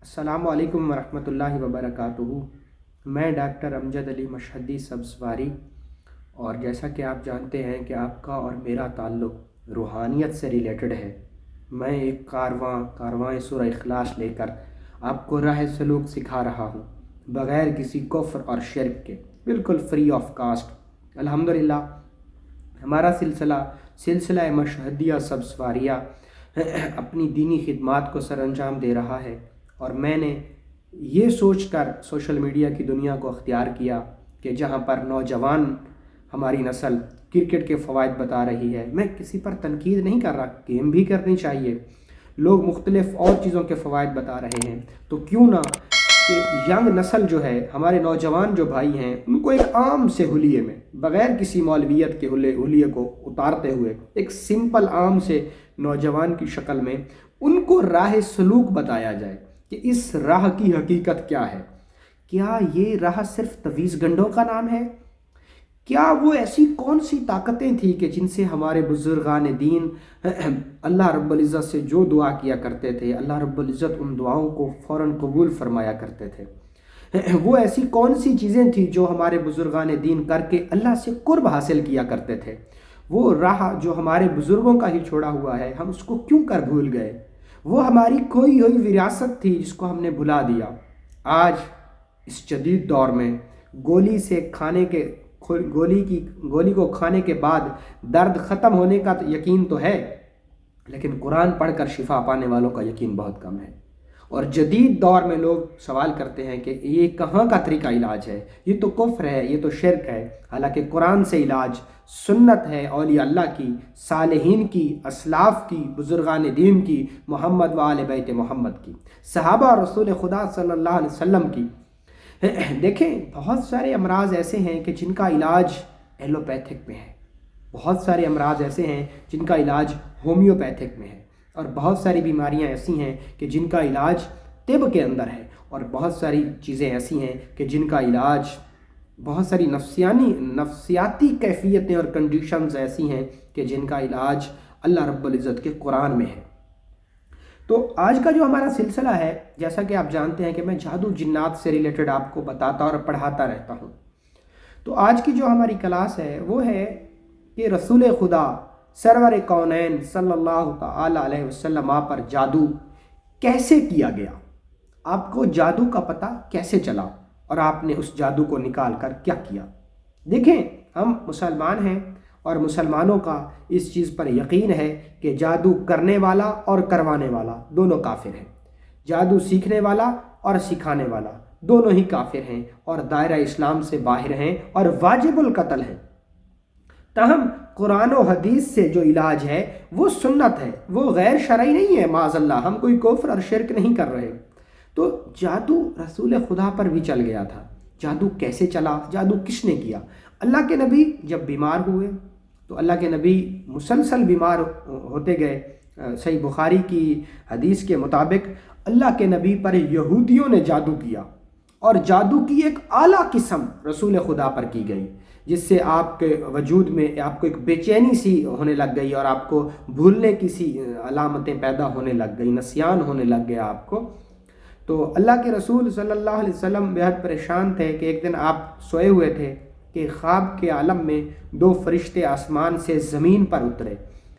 السلام علیکم ورحمۃ اللہ وبرکاتہ۔ میں ڈاکٹر امجد علی مشہدی سبزواری، اور جیسا کہ آپ جانتے ہیں کہ آپ کا اور میرا تعلق روحانیت سے ریلیٹڈ ہے، میں ایک کارواں سورہ اخلاص لے کر آپ کو راہ سلوک سکھا رہا ہوں، بغیر کسی کفر اور شرک کے، بالکل فری آف کاسٹ۔ الحمدللہ ہمارا سلسلہ مشہدیہ سبزواریہ اپنی دینی خدمات کو سر انجام دے رہا ہے، اور میں نے یہ سوچ کر سوشل میڈیا کی دنیا کو اختیار کیا کہ جہاں پر نوجوان ہماری نسل کرکٹ کے فوائد بتا رہی ہے، میں کسی پر تنقید نہیں کر رہا، گیم بھی کرنی چاہیے، لوگ مختلف اور چیزوں کے فوائد بتا رہے ہیں، تو کیوں نہ کہ ینگ نسل جو ہے، ہمارے نوجوان جو بھائی ہیں، ان کو ایک عام سے حلیے میں، بغیر کسی مولویت کے حلیے کو اتارتے ہوئے، ایک سمپل عام سے نوجوان کی شکل میں ان کو راہ سلوک بتایا جائے کہ اس راہ کی حقیقت کیا ہے۔ کیا یہ راہ صرف تویز گنڈوں کا نام ہے؟ کیا وہ ایسی کون سی طاقتیں تھیں کہ جن سے ہمارے بزرگان دین اللہ رب العزت سے جو دعا کیا کرتے تھے، اللہ رب العزت ان دعاؤں کو فوراً قبول فرمایا کرتے تھے؟ وہ ایسی کون سی چیزیں تھیں جو ہمارے بزرگان دین کر کے اللہ سے قرب حاصل کیا کرتے تھے؟ وہ راہ جو ہمارے بزرگوں کا ہی چھوڑا ہوا ہے، ہم اس کو کیوں کر بھول گئے؟ وہ ہماری کھوئی ہوئی وراثت تھی جس کو ہم نے بھلا دیا۔ آج اس جدید دور میں گولی کو کھانے کے بعد درد ختم ہونے کا یقین تو ہے، لیکن قرآن پڑھ کر شفا پانے والوں کا یقین بہت کم ہے۔ اور جدید دور میں لوگ سوال کرتے ہیں کہ یہ کہاں کا طریقہ علاج ہے، یہ تو کفر ہے، یہ تو شرک ہے، حالانکہ قرآن سے علاج سنت ہے اولیاء اللہ کی، صالحین کی، اسلاف کی، بزرگان دین کی، محمد و آل بیت محمد کی، صحابہ اور رسول خدا صلی اللہ علیہ وسلم کی۔ دیکھیں، بہت سارے امراض ایسے ہیں کہ جن کا علاج ایلوپیتھک میں ہے، بہت سارے امراض ایسے ہیں جن کا علاج ہومیوپیتھک میں ہے، اور بہت ساری بیماریاں ایسی ہیں کہ جن کا علاج طب کے اندر ہے، اور بہت ساری چیزیں ایسی ہیں کہ جن کا علاج، بہت ساری نفسیاتی کیفیتیں اور کنڈیشنز ایسی ہیں کہ جن کا علاج اللہ رب العزت کے قرآن میں ہے۔ تو آج کا جو ہمارا سلسلہ ہے، جیسا کہ آپ جانتے ہیں کہ میں جادو جنات سے ریلیٹڈ آپ کو بتاتا اور پڑھاتا رہتا ہوں، تو آج کی جو ہماری کلاس ہے وہ ہے کہ رسول خدا سرور کونین صلی اللہ تعالی علیہ وسلم پر جادو کیسے کیا گیا، آپ کو جادو کا پتہ کیسے چلا، اور آپ نے اس جادو کو نکال کر کیا کیا۔ دیکھیں، ہم مسلمان ہیں، اور مسلمانوں کا اس چیز پر یقین ہے کہ جادو کرنے والا اور کروانے والا دونوں کافر ہیں، جادو سیکھنے والا اور سکھانے والا دونوں ہی کافر ہیں، اور دائرہ اسلام سے باہر ہیں اور واجب القتل ہیں۔ تاہم قرآن و حدیث سے جو علاج ہے وہ سنت ہے، وہ غیر شرعی نہیں ہے، معاذ اللہ، ہم کوئی کفر اور شرک نہیں کر رہے۔ تو جادو رسول خدا پر بھی چل گیا تھا۔ جادو کیسے چلا، جادو کس نے کیا؟ اللہ کے نبی جب بیمار ہوئے تو اللہ کے نبی مسلسل بیمار ہوتے گئے۔ صحیح بخاری کی حدیث کے مطابق اللہ کے نبی پر یہودیوں نے جادو کیا، اور جادو کی ایک اعلیٰ قسم رسول خدا پر کی گئی، جس سے آپ کے وجود میں آپ کو ایک بے چینی سی ہونے لگ گئی، اور آپ کو بھولنے کی سی علامتیں پیدا ہونے لگ گئی، نسیان ہونے لگ گیا آپ کو۔ تو اللہ کے رسول صلی اللہ علیہ وسلم بہت پریشان تھے کہ ایک دن آپ سوئے ہوئے تھے کہ خواب کے عالم میں دو فرشتے آسمان سے زمین پر اترے،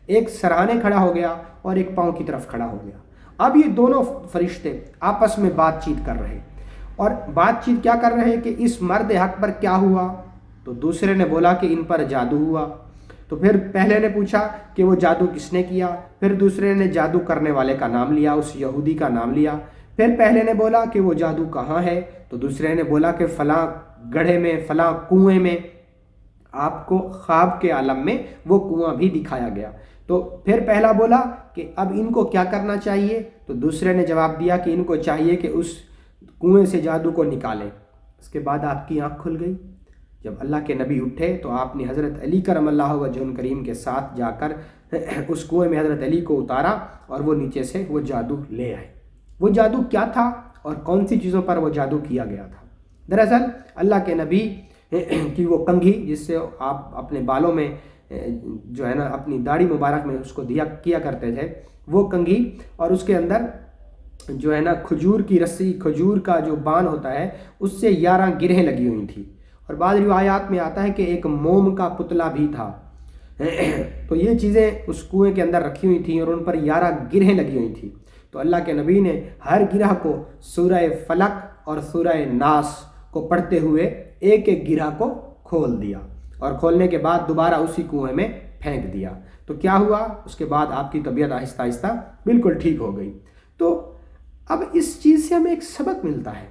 ایک سرانے کھڑا ہو گیا اور ایک پاؤں کی طرف کھڑا ہو گیا۔ اب یہ دونوں فرشتے آپس میں بات چیت کر رہے، اور بات چیت کیا کر رہے کہ اس مرد حق پر کیا ہوا؟ تو دوسرے نے بولا کہ ان پر جادو ہوا۔ تو پھر پہلے نے پوچھا کہ وہ جادو کس نے کیا، پھر دوسرے نے جادو کرنے والے کا نام لیا، اس یہودی کا نام لیا، پھر پہلے نے بولا کہ وہ جادو کہاں ہے، تو دوسرے نے بولا کہ فلاں گڑھے میں، فلاں کنویں میں۔ آپ کو خواب کے عالم میں وہ کنواں بھی دکھایا گیا۔ تو پھر پہلا بولا کہ اب ان کو کیا کرنا چاہیے، تو دوسرے نے جواب دیا کہ ان کو چاہیے کہ اس کنویں سے جادو کو نکالیں۔ اس کے بعد آپ کی آنکھ کھل گئی۔ جب اللہ کے نبی اٹھے تو آپ نے حضرت علی کرم اللہ وجہ کریم کے ساتھ جا کر اس کنویں میں حضرت علی کو اتارا، اور وہ نیچے سے وہ جادو لے آئے۔ وہ جادو کیا تھا اور کون سی چیزوں پر وہ جادو کیا گیا تھا؟ دراصل اللہ کے نبی کی وہ کنگھی، جس سے آپ اپنے بالوں میں جو ہے نا اپنی داڑھی مبارک میں اس کو دیا کیا کرتے تھے، وہ کنگھی، اور اس کے اندر جو ہے نا کھجور کی رسی، کھجور کا جو بان ہوتا ہے اس سے 11 گرہیں لگی ہوئی تھیں، اور بعض روایات میں آتا ہے کہ ایک موم کا پتلا بھی تھا۔ تو یہ چیزیں اس کنویں کے اندر رکھی ہوئی تھیں اور ان پر 11 گرہیں لگی ہوئی تھیں۔ تو اللہ کے نبی نے ہر گرہ کو سورہ فلق اور سورہ ناس کو پڑھتے ہوئے ایک ایک گرہ کو کھول دیا، اور کھولنے کے بعد دوبارہ اسی کنویں میں پھینک دیا۔ تو کیا ہوا؟ اس کے بعد آپ کی طبیعت آہستہ آہستہ بالکل ٹھیک ہو گئی۔ تو اب اس چیز سے ہمیں ایک سبق ملتا ہے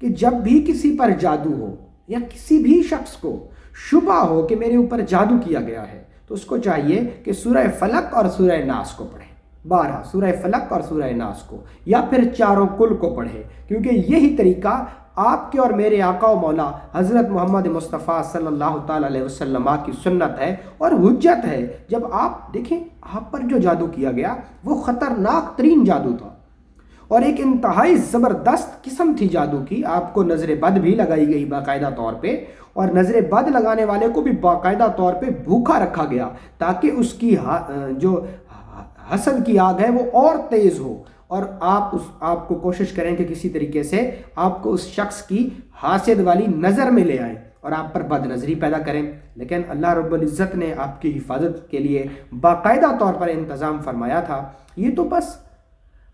کہ جب بھی کسی پر جادو ہو یا کسی بھی شخص کو شبہ ہو کہ میرے اوپر جادو کیا گیا ہے، تو اس کو چاہیے کہ سورہ فلق اور سورہ ناس کو پڑھے، 12 سورہ فلق اور سورہ ناس کو، یا پھر چاروں کل کو پڑھے، کیونکہ یہی طریقہ آپ کے اور میرے آقا و مولا حضرت محمد مصطفیٰ صلی اللہ تعالیٰ علیہ وسلم کی سنت ہے اور حجت ہے۔ جب آپ دیکھیں آپ پر جو جادو کیا گیا وہ خطرناک ترین جادو تھا، اور ایک انتہائی زبردست قسم تھی جادو کی۔ آپ کو نظر بد بھی لگائی گئی باقاعدہ طور پہ، اور نظر بد لگانے والے کو بھی باقاعدہ طور پہ بھوکا رکھا گیا تاکہ اس کی جو حسد کی آگ ہے وہ اور تیز ہو، اور آپ کو کوشش کریں کہ کسی طریقے سے آپ کو اس شخص کی حاسد والی نظر میں لے آئیں اور آپ پر بد نظری پیدا کریں۔ لیکن اللہ رب العزت نے آپ کی حفاظت کے لیے باقاعدہ طور پر انتظام فرمایا تھا۔ یہ تو بس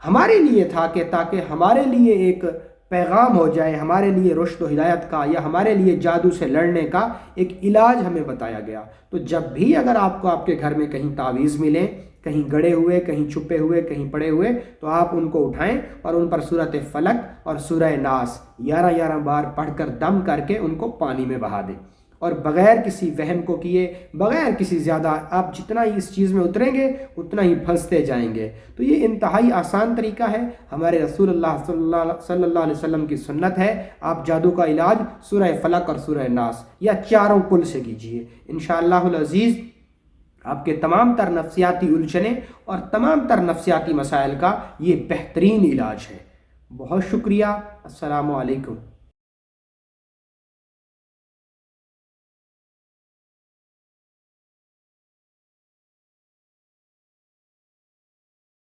ہمارے لیے تھا کہ تاکہ ہمارے لیے ایک پیغام ہو جائے، ہمارے لیے رشد و ہدایت کا، یا ہمارے لیے جادو سے لڑنے کا ایک علاج ہمیں بتایا گیا۔ تو جب بھی اگر آپ کو آپ کے گھر میں کہیں تعویذ ملیں، کہیں گڑے ہوئے، کہیں چھپے ہوئے، کہیں پڑے ہوئے، تو آپ ان کو اٹھائیں اور ان پر سورۃ فلق اور سورہ ناس 11 بار پڑھ کر دم کر کے ان کو پانی میں بہا دیں، اور بغیر کسی وہم کو کیے، بغیر کسی زیادہ، آپ جتنا ہی اس چیز میں اتریں گے اتنا ہی پھنستے جائیں گے۔ تو یہ انتہائی آسان طریقہ ہے، ہمارے رسول اللہ صلی اللہ علیہ وسلم کی سنت ہے۔ آپ جادو کا علاج سورہ فلق اور سورہ ناس یا چاروں کل سے کیجیے، انشاءاللہ العزیز آپ کے تمام تر نفسیاتی الجھنیں اور تمام تر نفسیاتی مسائل کا یہ بہترین علاج ہے۔ بہت شکریہ، السلام علیکم۔